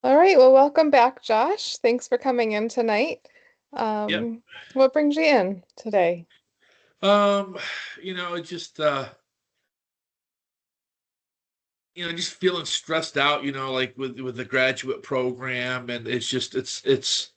All right, well, welcome back, Josh. Thanks for coming in tonight. Yeah. What brings you in today? Um, just just feeling stressed out, like with the graduate program, and it's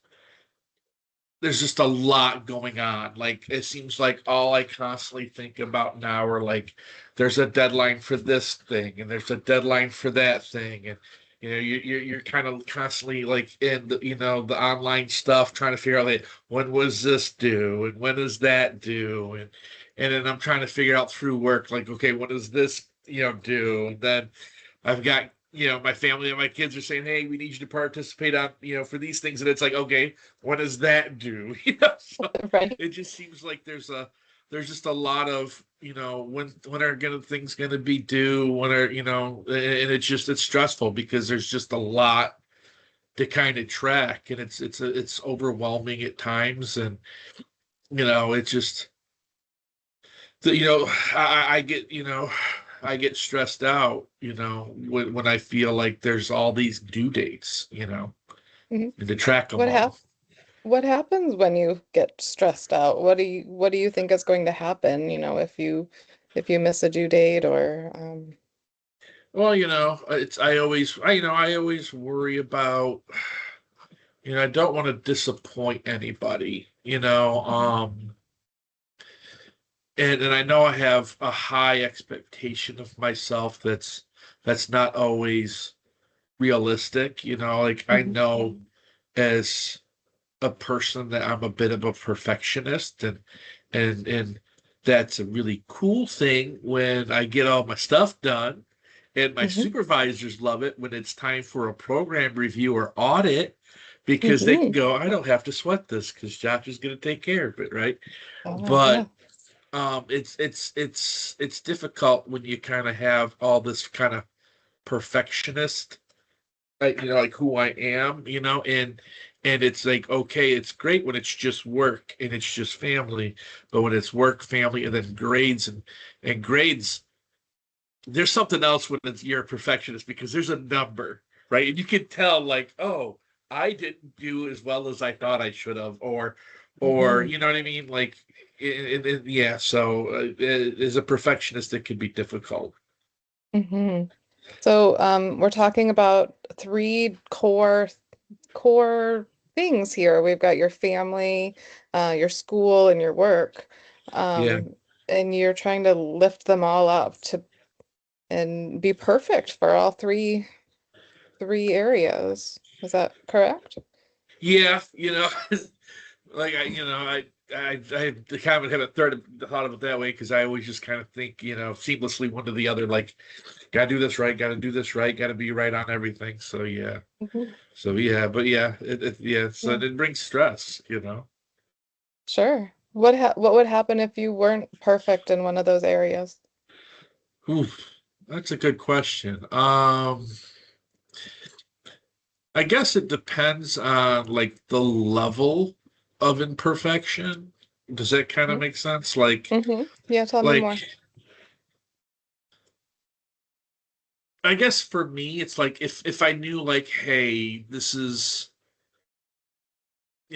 there's just a lot going on. Like it seems like all I constantly think about now are like there's a deadline for this thing and there's a deadline for that thing, and you're kind of constantly like in the online stuff trying to figure out like when was this due and when is that due, and then I'm trying to figure out through work like, okay, when is this due, and then I've got, my family and my kids are saying, "Hey, we need you to participate on, for these things," and it's like, okay, what does that do? So Right. it just seems like there's just a lot of, when are things gonna be due? When are, and it's stressful because there's just a lot to kind of track, and it's overwhelming at times, and it just I get, I get stressed out, when I feel like there's all these due dates, Mhm. and to track them What hap all. what happens when you get stressed out? What do you think is going to happen, if you miss a due date or Well, I always worry about, I don't want to disappoint anybody, Mhm. and I know I have a high expectation of myself that's not always realistic, like I Mhm. know as a person that I'm a bit of a perfectionist, and that's a really cool thing when I get all my stuff done, and my Mhm. supervisors love it when it's time for a program review or audit, because they can Mhm. go, I don't have to sweat this because Josh is going to take care of it, right? Yeah. But it's difficult when you kind of have all this kind of perfectionist, like who I am, and it's like, okay, it's great when it's just work and it's just family, but when it's work, family, and then grades, and grades, there's something else when you're a perfectionist because there's a number, right? And you can tell like, oh, I didn't do as well as I thought I should have, or Hmm. you know what I mean? Like, yeah. So as a perfectionist, it can be difficult. Hmm. So, we're talking about three core things here. We've got your family, your school, and your work. Yeah. And you're trying to lift them all up to and be perfect for all three areas. Is that correct? Yeah, like I kind of had a thought of it that way because I always just kind of think, seamlessly one to the other, like, gotta do this right, gotta do this right, gotta be right on everything. So yeah, Mhm. but yeah, yeah, so Yeah, it brings stress. sure. What would happen if you weren't perfect in one of those areas? Ooh, that's a good question. I guess it depends on like the level of imperfection. Does that kind of Hmm. make sense? Like, Hmm. Yeah, tell me like more. I guess for me, it's like if I knew like, hey, this is,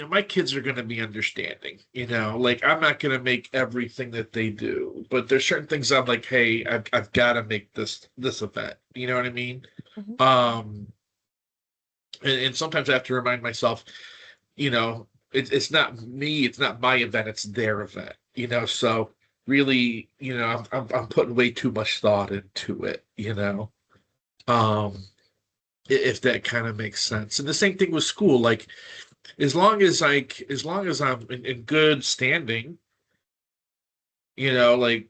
my kids are going to be understanding, like I'm not going to make everything that they do, but there's certain things I'm like, hey, I've got to make this event. You know what I mean? Hmm. Um, and sometimes I have to remind myself, it's not me, it's not my event, it's their event. So really, I'm putting way too much thought into it. Um, if that kind of makes sense. And the same thing with school. Like as long as I'm in good standing, like,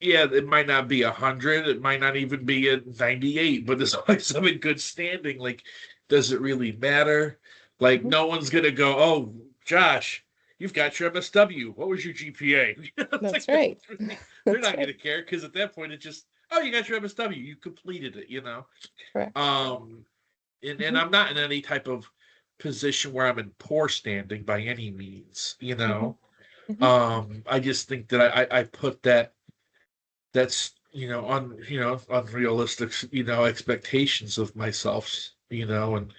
yeah, it might not be 100, it might not even be a 98, but as long as I'm in good standing, like, does it really matter? Like, Hmm. no one's gonna go, oh, Josh, you've got your MSW. What was your GPA? It's That's like, no right. one's really, they're That's not right. gonna care because at that point it's just, oh, you got your MSW, you completed it. Correct. Um, and Hmm. I'm not in any type of position where I'm in poor standing by any means. Hmm. Hmm. I just think that I put that's unrealistic, expectations of myself, and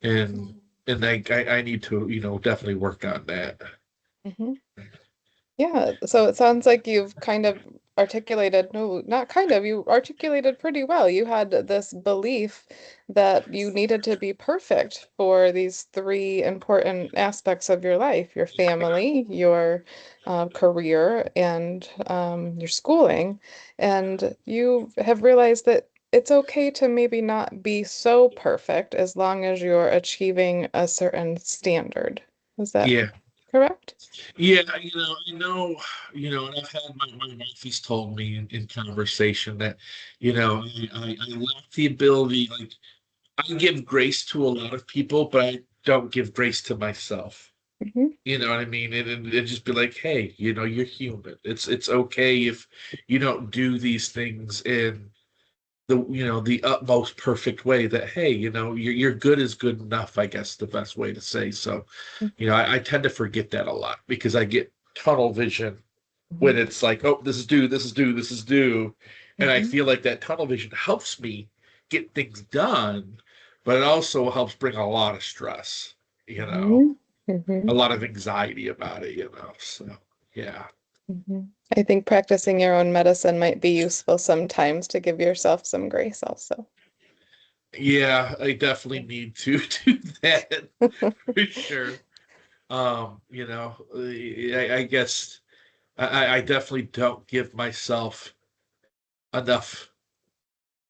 and I need to, definitely work on that. Hmm. Yeah, so it sounds like you've kind of articulated, no, not kind of, you articulated pretty well. You had this belief that you needed to be perfect for these three important aspects of your life, your family, your career, and your schooling. And you have realized that it's okay to maybe not be so perfect as long as you're achieving a certain standard. Is that Yeah. correct? Yeah, and I've had my wife, he's told me in conversation that, I lack the ability, like, I give grace to a lot of people, but I don't give grace to myself. Hmm. You know what I mean? And just be like, hey, you're human. It's okay if you don't do these things in the utmost perfect way. That, hey, your good is good enough, I guess the best way to say. So, I tend to forget that a lot because I get tunnel vision when Hmm. it's like, oh, this is due, this is due, this is due. And I Hmm. feel like that tunnel vision helps me get things done, but it also helps bring a lot of stress, Hmm. Hmm. a lot of anxiety about it, So, yeah. Hmm. I think practicing your own medicine might be useful sometimes to give yourself some grace also. Yeah, I definitely need to do that for sure. I guess I definitely don't give myself enough.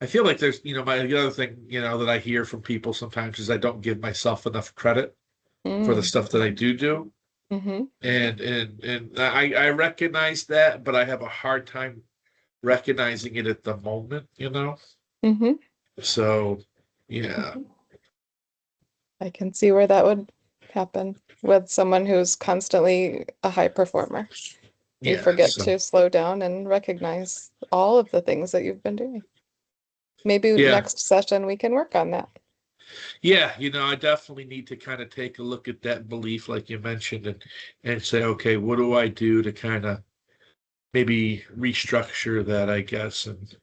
I feel like there's, the other thing, that I hear from people sometimes is I don't give myself enough credit for the Mm. stuff that I do. Hmm. And I recognize that, but I have a hard time recognizing it at the moment. Hmm. So, yeah, Hmm. I can see where that would happen with someone who's constantly a high performer. You yeah. forget So, to slow down and recognize all of the things that you've been doing. Maybe yeah, next session we can work on that. yeah. I definitely need to kind of take a look at that belief, like you mentioned, and say, okay, what do I do to kind of maybe restructure that, I guess, and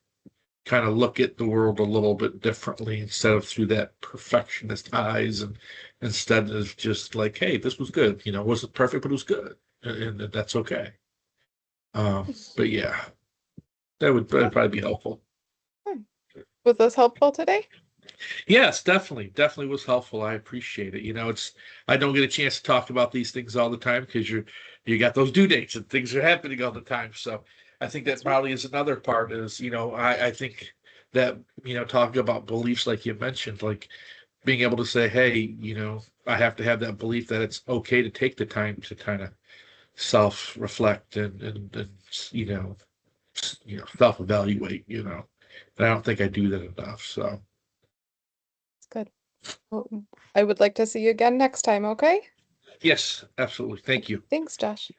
kind of look at the world a little bit differently instead of through that perfectionist eyes, and instead of just like, hey, this was good. It wasn't perfect, but it was good, and that's okay. But yeah, that'd Yeah. probably be helpful. Hmm. Was this helpful today? Yes, definitely was helpful. I appreciate it. I don't get a chance to talk about these things all the time because you got those due dates and things are happening all the time. So I think that That's right. probably is another part is, I think that, talking about beliefs like you mentioned, like being able to say, hey, I have to have that belief that it's okay to take the time to kind of self-reflect and self-evaluate. And I don't think I do that enough. So It's good. Well, I would like to see you again next time, okay? yes, absolutely. Thank Okay. you. Thanks, Josh.